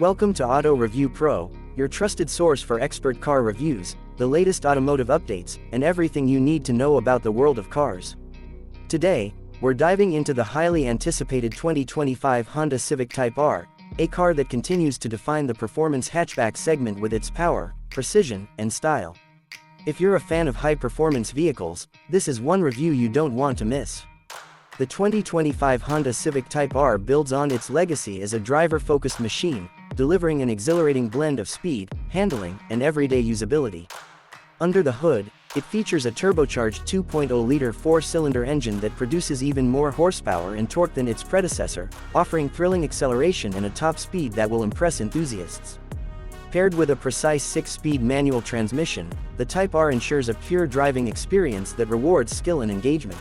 Welcome to Auto Review Pro, your trusted source for expert car reviews, the latest automotive updates, and everything you need to know about the world of cars. Today, we're diving into the highly anticipated 2025 Honda Civic Type R, a car that continues to define the performance hatchback segment with its power, precision, and style. If you're a fan of high-performance vehicles, this is one review you don't want to miss. The 2025 Honda Civic Type R builds on its legacy as a driver-focused machine, delivering an exhilarating blend of speed, handling, and everyday usability. Under the hood, it features a turbocharged 2.0-liter four-cylinder engine that produces even more horsepower and torque than its predecessor, offering thrilling acceleration and a top speed that will impress enthusiasts. Paired with a precise 6-speed manual transmission, the Type R ensures a pure driving experience that rewards skill and engagement.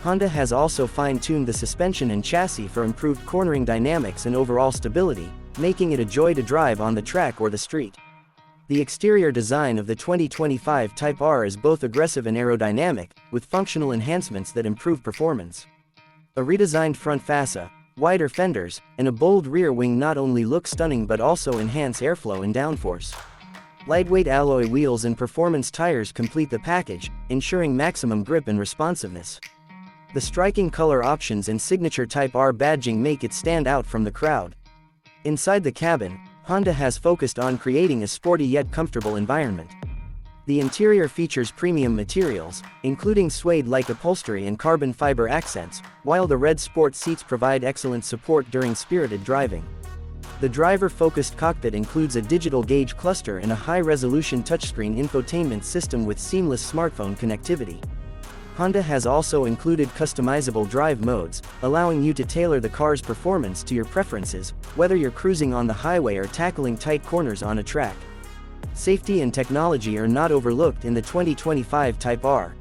Honda has also fine-tuned the suspension and chassis for improved cornering dynamics and overall stability, making it a joy to drive on the track or the street. The exterior design of the 2025 Type R is both aggressive and aerodynamic, with functional enhancements that improve performance. A redesigned front fascia, wider fenders, and a bold rear wing not only look stunning but also enhance airflow and downforce. Lightweight alloy wheels and performance tires complete the package, ensuring maximum grip and responsiveness. The striking color options and signature Type R badging make it stand out from the crowd. Inside the cabin, Honda has focused on creating a sporty yet comfortable environment. The interior features premium materials, including suede-like upholstery and carbon fiber accents, while the red sport seats provide excellent support during spirited driving. The driver-focused cockpit includes a digital gauge cluster and a high-resolution touchscreen infotainment system with seamless smartphone connectivity. Honda has also included customizable drive modes, allowing you to tailor the car's performance to your preferences, whether you're cruising on the highway or tackling tight corners on a track. Safety and technology are not overlooked in the 2025 Type R.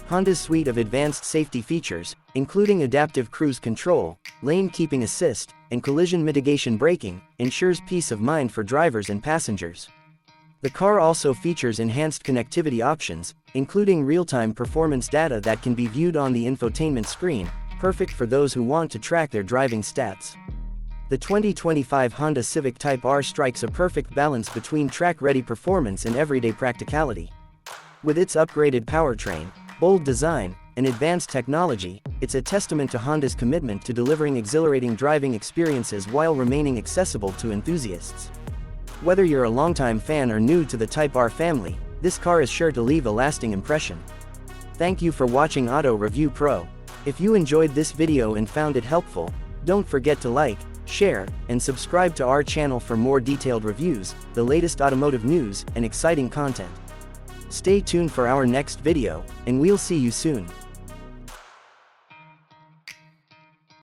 Honda's suite of advanced safety features, including adaptive cruise control, lane keeping assist, and collision mitigation braking, ensures peace of mind for drivers and passengers. The car also features enhanced connectivity options, including real-time performance data that can be viewed on the infotainment screen, perfect for those who want to track their driving stats. The 2025 Honda Civic Type R strikes a perfect balance between track-ready performance and everyday practicality. With its upgraded powertrain, bold design, and advanced technology, it's a testament to Honda's commitment to delivering exhilarating driving experiences while remaining accessible to enthusiasts. Whether you're a longtime fan or new to the Type R family, this car is sure to leave a lasting impression. Thank you for watching Auto Review Pro. If you enjoyed this video and found it helpful, don't forget to like, share, and subscribe to our channel for more detailed reviews, the latest automotive news, and exciting content. Stay tuned for our next video, and we'll see you soon.